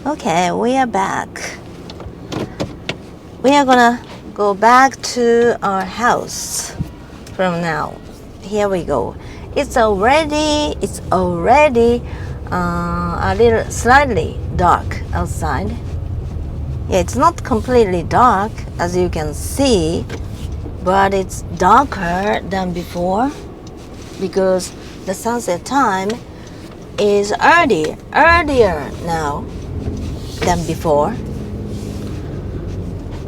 Okay, we are back. We are gonna go back to our house from now. Here we go. It's already a little slightly dark outside. Yeah, it's not completely dark as you can see, but it's darker than before because the sunset time is earlier now than before.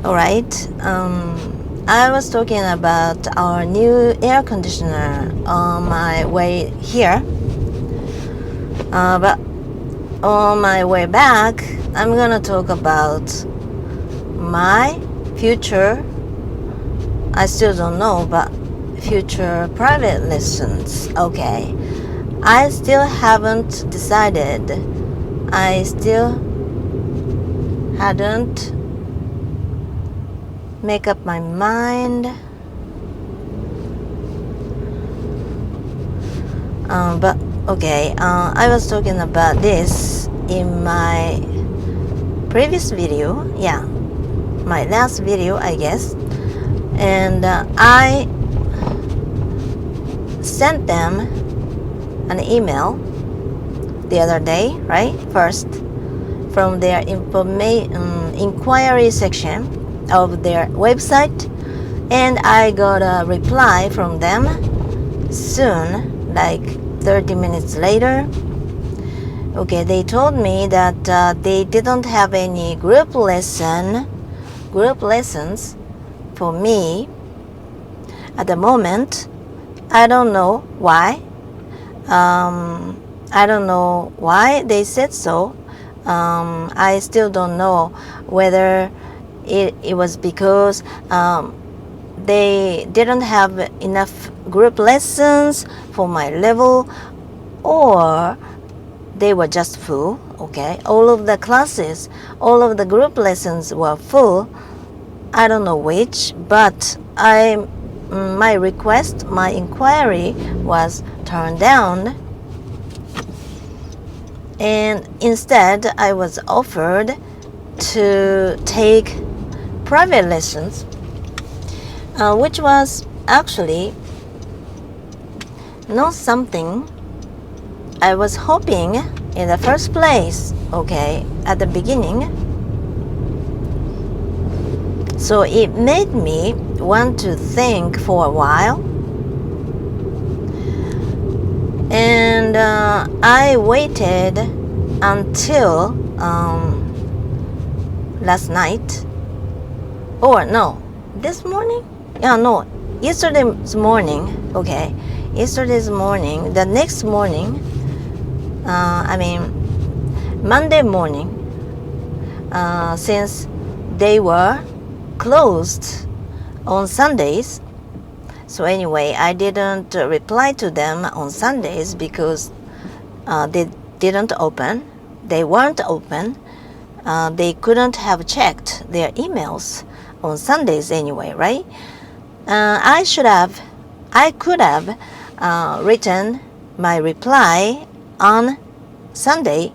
Alright, I was talking about our new air conditioner on my way here, but on my way back I'm gonna talk about my future, I still don't know, but future private lessons. Okay, I still haven't decided. I still hadn't make up my mind. But okay, I was talking about this in my previous video, yeah, my last video, I guess, and I sent them an email the other day, right? First, from their inquiry section of their website, and I got a reply from them soon, like 30 minutes later. Okay, they told me that they didn't have any group lessons for me at the moment. I don't know why. I don't know why they said so. I still don't know whether it was because they didn't have enough group lessons for my level, or they were just full. Okay, all of the classes, all of the group lessons were full. I don't know which, but my request, my inquiry was turned down, and instead I was offered to take private lessons, which was actually not something I was hoping in the first place, okay, at the beginning. So it made me want to think for a while, and I waited until last night, or no, this morning? Yeah, no, yesterday's morning, okay, yesterday's morning, the next morning, Monday morning, since they were closed on Sundays. So anyway, I didn't reply to them on Sundays because they didn't open. They weren't open. They couldn't have checked their emails on Sundays anyway, right? I could have written my reply on Sunday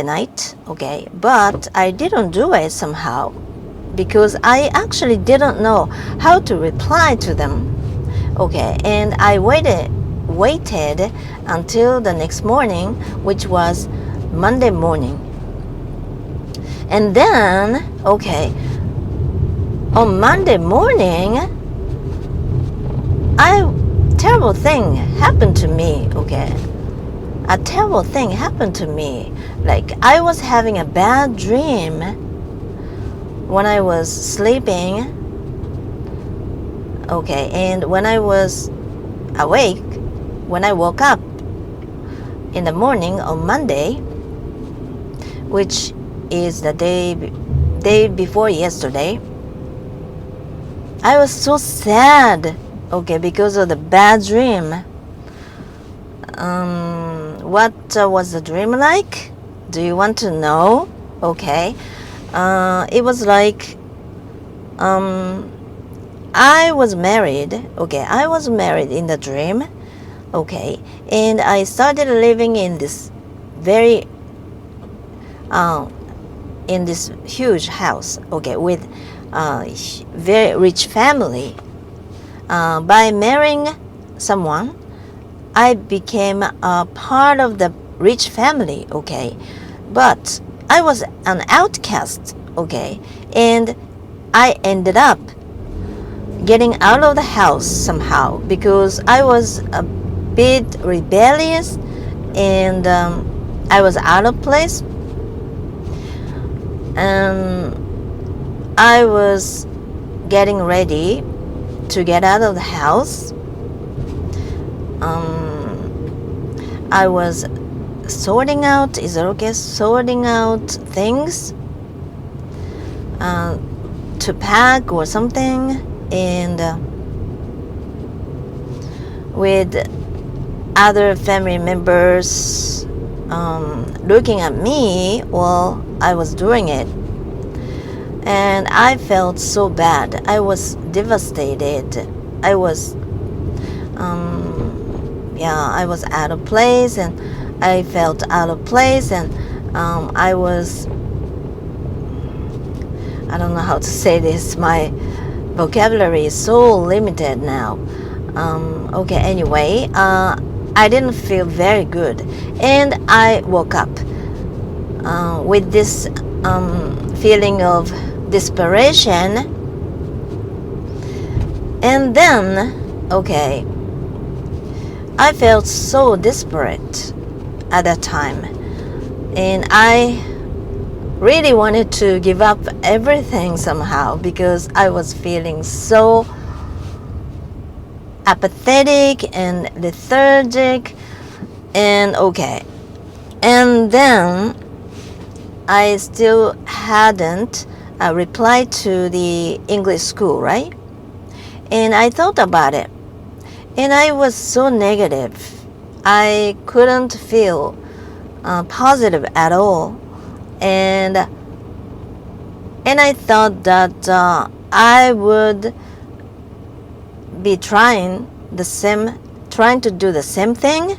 night, okay, but I didn't do it somehow because I actually didn't know how to reply to them, okay, and I waited until the next morning, which was Monday morning, and then, okay, on Monday morning, terrible thing happened to me, okay. A terrible thing happened to me. Like, I was having a bad dream when I was sleeping, okay, and when I was awake, when I woke up in the morning on Monday, which is the day before yesterday, I was so sad, okay, because of the bad dream. What was the dream like? Do you want to know? Okay. It was like I was married. Okay, I was married in the dream. Okay, and I started living in this very in this huge house, okay, with very rich family. By marrying someone, I became a part of the rich family, okay, but I was an outcast, okay, and I ended up getting out of the house somehow because I was a bit rebellious and I was out of place, and I was getting ready to get out of the house. I was sorting out, is it okay? Sorting out things to pack or something, and with other family members looking at me while I was doing it. And I felt so bad. I was devastated. I was I was out of place, and I felt out of place, and I don't know how to say this. My vocabulary is so limited now. Okay, anyway, I didn't feel very good, and I woke up with this feeling of desperation. And then, okay, I felt so desperate at that time, and I really wanted to give up everything somehow because I was feeling so apathetic and lethargic. And okay, and then I still hadn't replied to the English school, right? And I thought about it, and I was so negative. I couldn't feel positive at all, and I thought that I would be trying to do the same thing.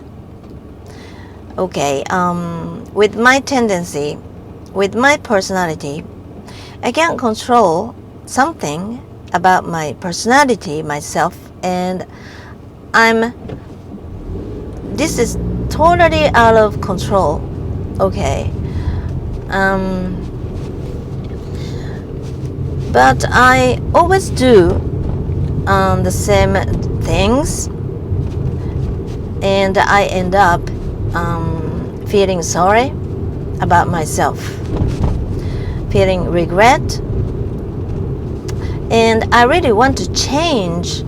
Okay, with my tendency, with my personality, I can't control something about my personality myself, and this is totally out of control, okay. But I always do the same things, and I end up feeling sorry about myself, feeling regret, and I really want to change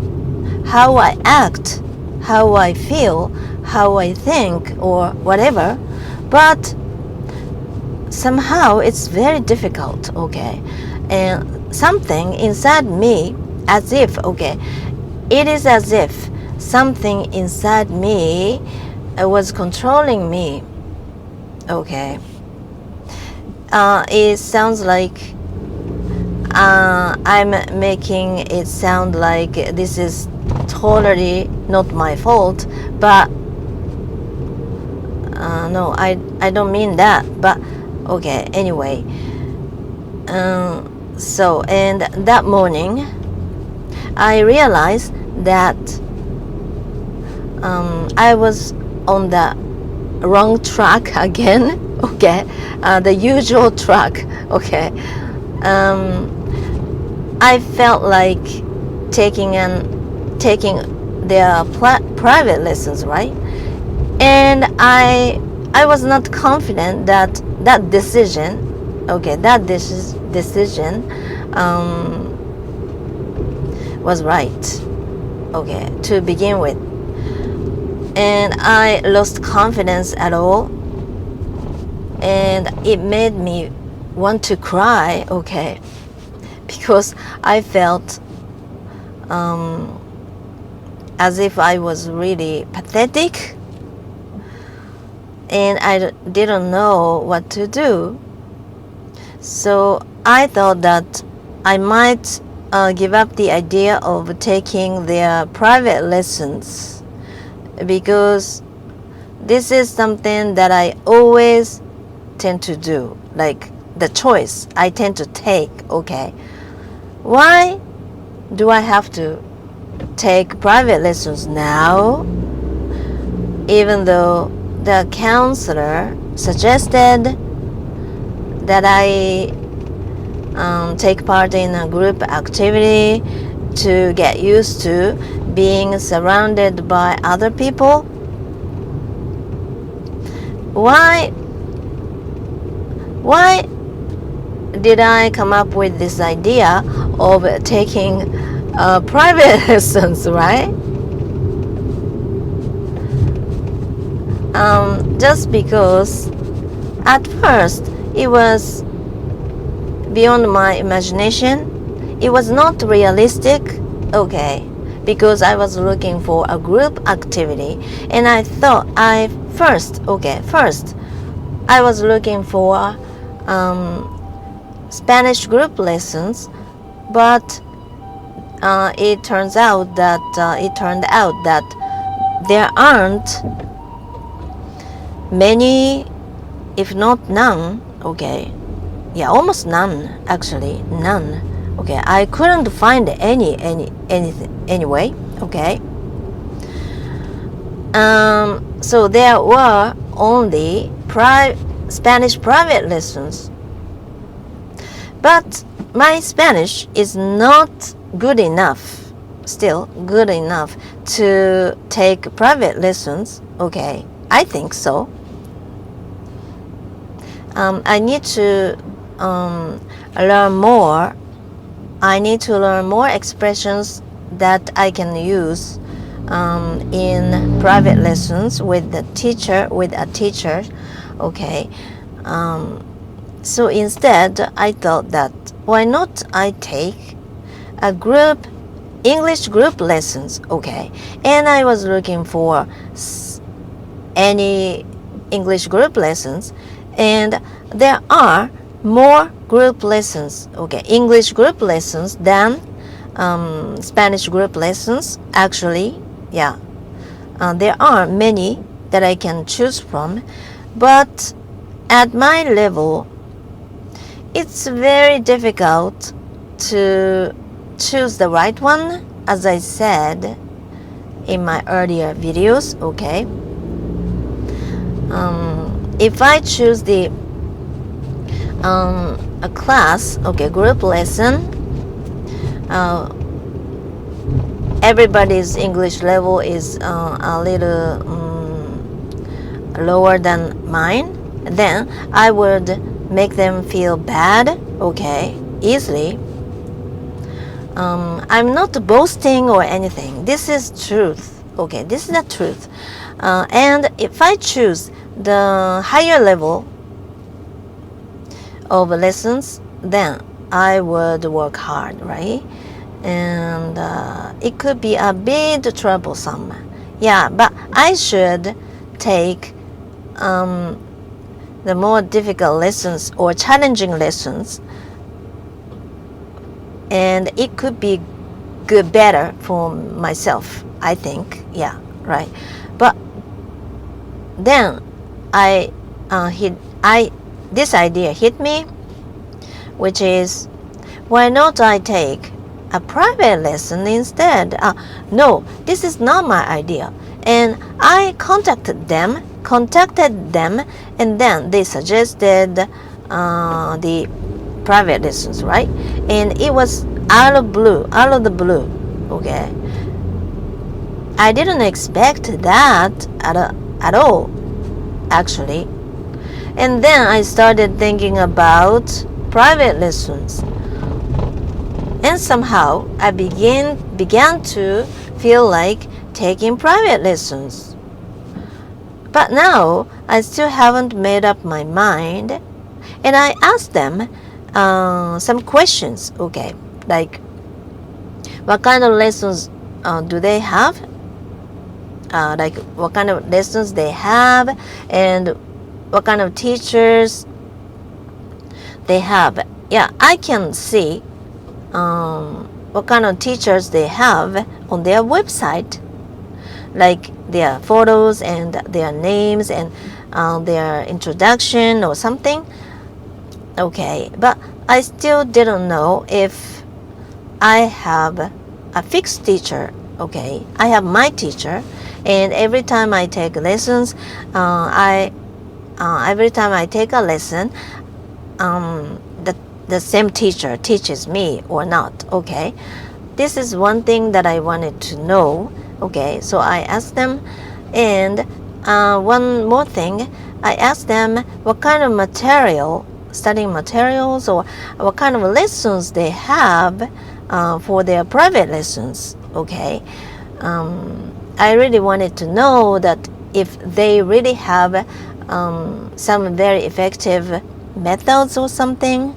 how I act, how I feel, how I think, or whatever, but somehow it's very difficult, okay. And something inside me, as if, okay, it is as if something inside me was controlling me, okay. It sounds like I'm making it sound like this is totally not my fault, but no, I don't mean that, but okay, anyway. So, and that morning I realized that I was on the wrong track again, okay, the usual track, okay. I felt like taking their private lessons, right? And I was not confident that that decision, okay, that decision was right, okay, to begin with. And I lost confidence at all, and it made me want to cry, okay, because I felt as if I was really pathetic, and I didn't know what to do. So I thought that I might give up the idea of taking their private lessons, because this is something that I always tend to do, like the choice I tend to take. Okay, why do I have to take private lessons now, even though the counselor suggested that I take part in a group activity to get used to being surrounded by other people? Why did I come up with this idea of taking private lessons, right? Just because at first it was beyond my imagination. It was not realistic, okay, because I was looking for a group activity, and I thought first I was looking for Spanish group lessons, but it turned out that there aren't many, if not none, okay, yeah, almost none, actually, none, okay, I couldn't find anything anyway, okay. So there were only Spanish private lessons, but my Spanish is not good enough, still good enough to take private lessons, okay, I think so. I need to learn more. I need to learn more expressions that I can use in private lessons with a teacher, okay. So instead, I thought that why not I take a group English group lessons, okay. And I was looking for any English group lessons, and there are more group lessons, okay, English group lessons than Spanish group lessons, actually, yeah. There are many that I can choose from, but at my level, it's very difficult to choose the right one, as I said in my earlier videos, okay. If I choose the a class, okay, group lesson, everybody's English level is a little lower than mine, then I would make them feel bad, okay, easily. I'm not boasting or anything. This is truth, okay, this is the truth. And if I choose the higher level of lessons, then I would work hard, right? And it could be a bit troublesome, yeah, but I should take the more difficult lessons or challenging lessons, and it could be better for myself, I think, yeah, right. But then this idea hit me, which is, why not I take a private lesson instead? No, this is not my idea. And I contacted them, and then they suggested the private lessons, right? And it was out of the blue, okay. I didn't expect that at all, actually. And then I started thinking about private lessons, and somehow I began to feel like taking private lessons. But now I still haven't made up my mind, and I asked them some questions, okay, like what kind of lessons do they have, like what kind of lessons they have, and what kind of teachers they have. Yeah, I can see what kind of teachers they have on their website, like their photos and their names and their introduction or something. Okay, but I still didn't know if I have a fixed teacher. Okay, I have my teacher, and every time I take lessons, every time I take a lesson, the same teacher teaches me or not. Okay, this is one thing that I wanted to know. Okay, so I asked them, and one more thing, I asked them what kind of studying materials, or what kind of lessons they have for their private lessons. Okay, I really wanted to know that if they really have some very effective methods or something,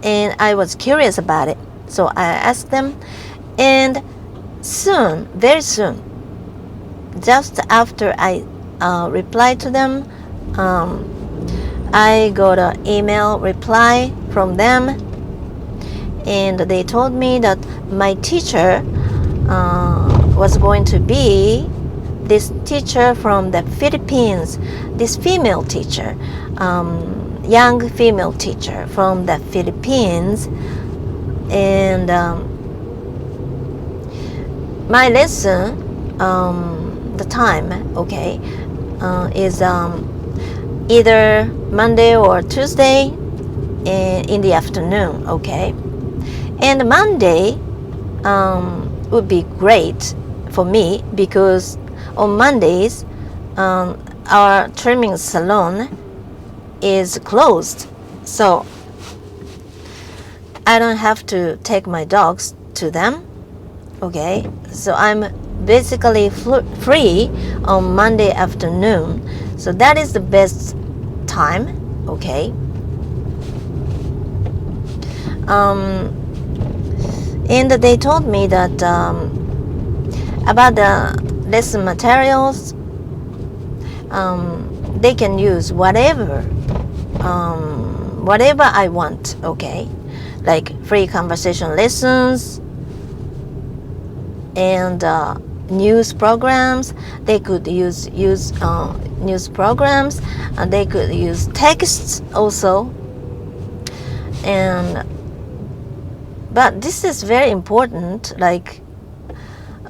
and I was curious about it. So I asked them, and soon, very soon, just after I replied to them, I got an email reply from them, and they told me that my teacher was going to be this teacher from the Philippines, this female teacher, young female teacher from the Philippines. And my lesson, the time, okay, is either Monday or Tuesday in the afternoon. Okay, and Monday would be great for me because on Mondays our trimming salon is closed, so I don't have to take my dogs to them. Okay, so I'm basically free on Monday afternoon, so that is the best time. Okay, and they told me that about the lesson materials, they can use whatever I want. Okay, like free conversation lessons and news programs. They could use news programs, and they could use texts also. But this is very important. Like,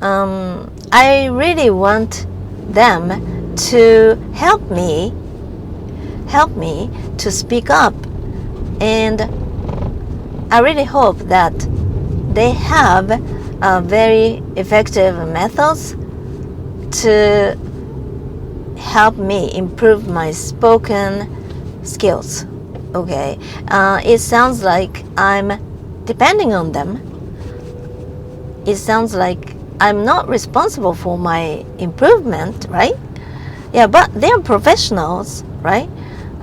I really want them to help me to speak up, and I really hope that they have very effective methods to help me improve my spoken skills. Okay, it sounds like I'm depending on them. It sounds like I'm not responsible for my improvement, right? Yeah, but they're professionals, right?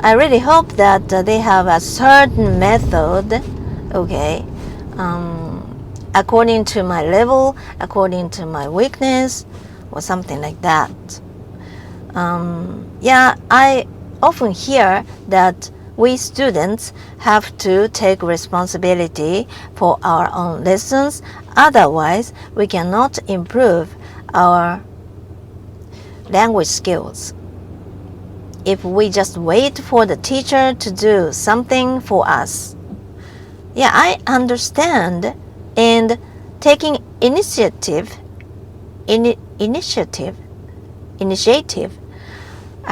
I really hope that they have a certain method, okay, according to my level, according to my weakness, or something like that. Yeah, I often hear that we students have to take responsibility for our own lessons, otherwise we cannot improve our language skills. If we just wait for the teacher to do something for us. Yeah, I understand, and taking initiative, I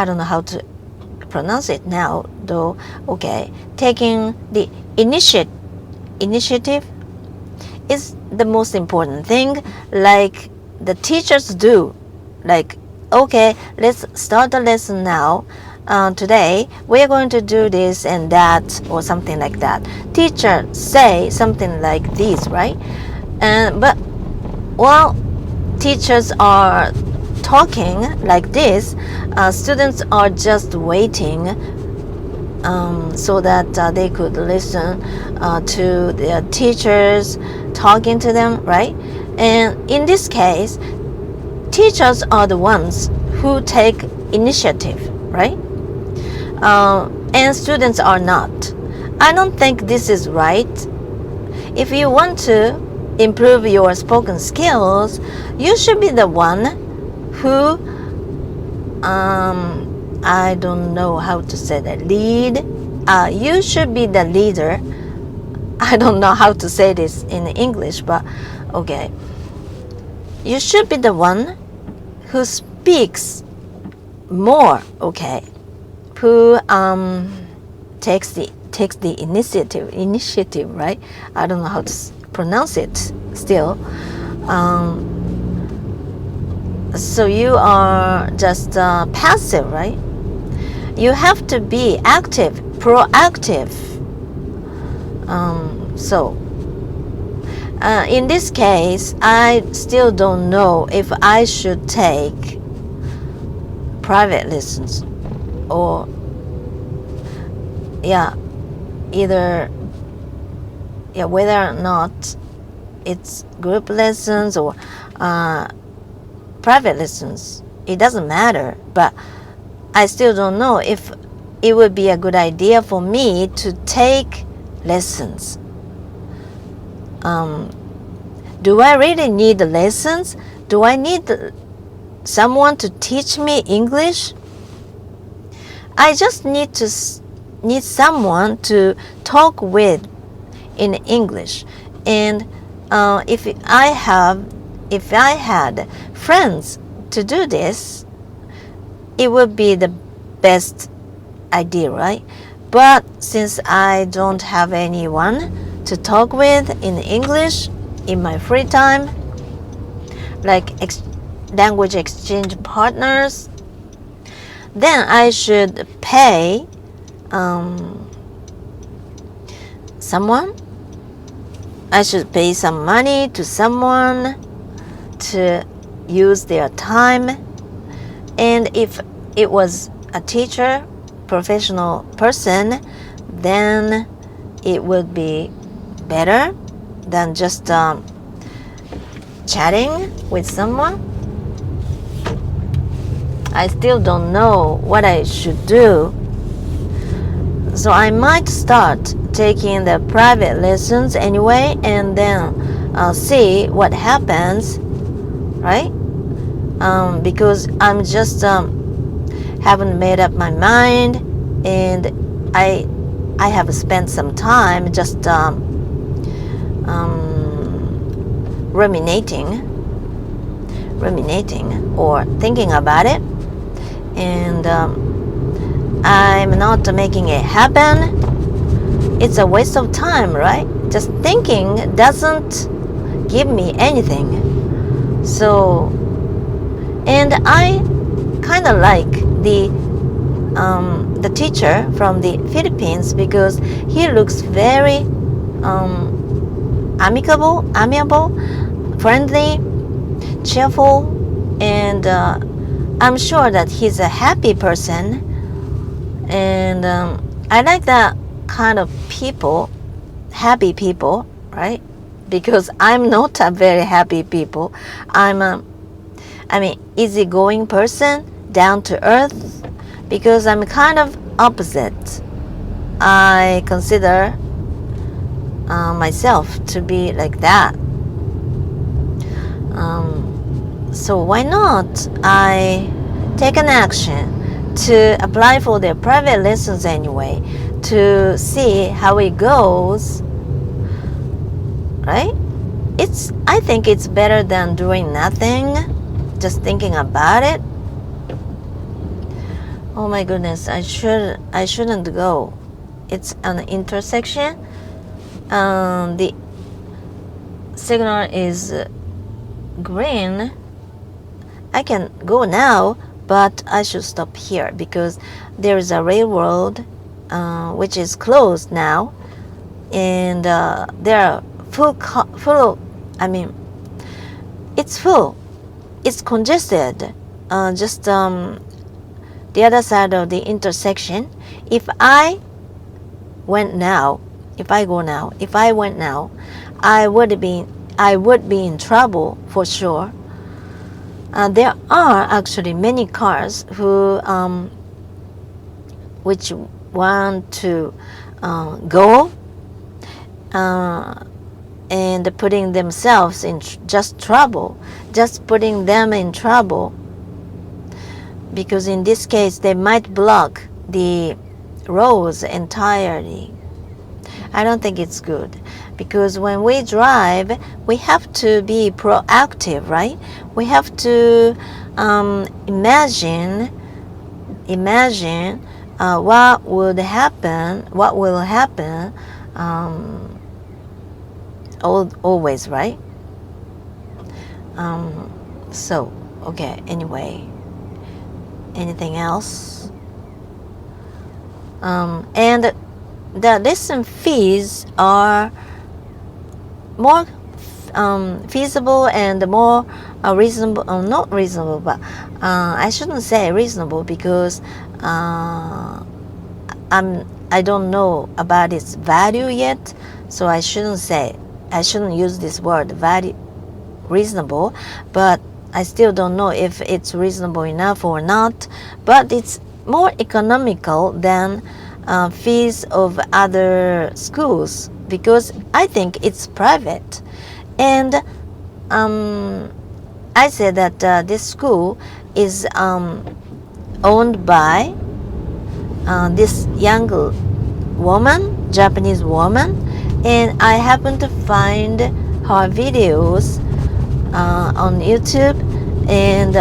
don't know how to pronounce it now though. Okay, taking the initiative is the most important thing, like the teachers do. Like, okay, let's start the lesson now. Today we are going to do this and that, or something like that. Teacher say something like this, right? But while teachers are talking like this, students are just waiting so that they could listen to their teachers talking to them, right? And in this case, teachers are the ones who take initiative, right? And students are not. I don't think this is right. If you want to improve your spoken skills, you should be the one who I don't know how to say that, lead you should be the leader. I don't know how to say this in English, but okay. You should be the one who speaks more, okay? Who takes the initiative, right? I don't know how to pronounce it still. So you are just passive, right? You have to be active, proactive. In this case, I still don't know if I should take private lessons or whether or not it's group lessons or private lessons. It doesn't matter, but I still don't know if it would be a good idea for me to take lessons. Do I really need the lessons? Do I need someone to teach me English? I just need someone to talk with in English. And if I had friends to do this, it would be the best idea, right? But since I don't have anyone to talk with in English in my free time, like language exchange partners, then I should pay someone. I should pay some money to someone to use their time. And if it was a teacher, professional person, then it would be better than just chatting with someone. I still don't know what I should do. So I might start taking the private lessons anyway, and then see what happens, right? Because I'm just haven't made up my mind, and I have spent some time just ruminating or thinking about it, and I'm not making it happen. It's a waste of time, right? Just thinking doesn't give me anything. So, and I kind of like the teacher from the Philippines, because he looks very amiable, friendly, cheerful, and I'm sure that he's a happy person. And I like that kind of people, happy people, right? Because I'm not a very happy people. I'm easygoing person, down to earth, because I'm kind of opposite. I consider myself to be like that. So why not I take an action to apply for their private lessons anyway, to see how it goes, right? I think it's better than doing nothing, just thinking about it. Oh my goodness, I shouldn't go. It's an intersection. The signal is green. I can go now, but I should stop here because there is a railroad which is closed now, and there are it's full. It's congested. Just the other side of the intersection. If I went now, I would be in trouble for sure. There are actually many cars who which want to go and putting themselves in putting them in trouble, because in this case they might block the roads entirely. I don't think it's good, because when we drive, we have to be proactive, right? We have to imagine what will happen always, right? So, okay, anyway, anything else? And the lesson fees are more feasible and more reasonable, not reasonable, but I shouldn't say reasonable, because I don't know about its value yet, so I shouldn't use this word value, reasonable, but I still don't know if it's reasonable enough or not, but it's more economical than fees of other schools, because I think it's private. And I said that this school is owned by this young woman, Japanese woman, and I happened to find her videos on YouTube, and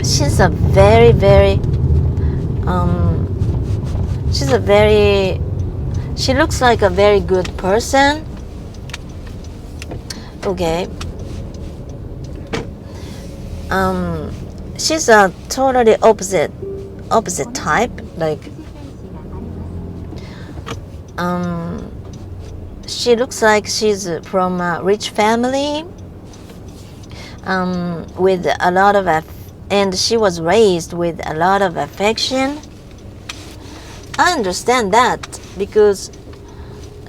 she's a very, very she looks like a very good person. Okay. She's a totally opposite type. Like, she looks like she's from a rich family, with a lot of and she was raised with a lot of affection. I understand that, because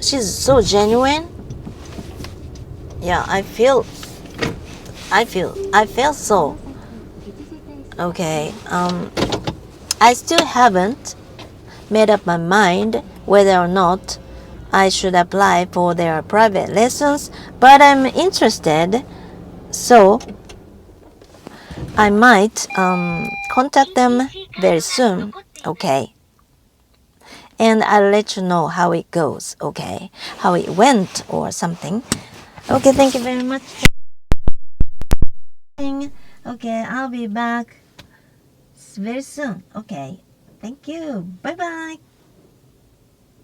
she's so genuine. Yeah, I feel so. Okay, I still haven't made up my mind whether or not I should apply for their private lessons, but I'm interested, so I might contact them very soon. Okay, and I'll let you know how it goes. Okay, how it went or something. Okay, thank you very much. Okay, I'll be back very soon. Okay, thank you. Bye bye.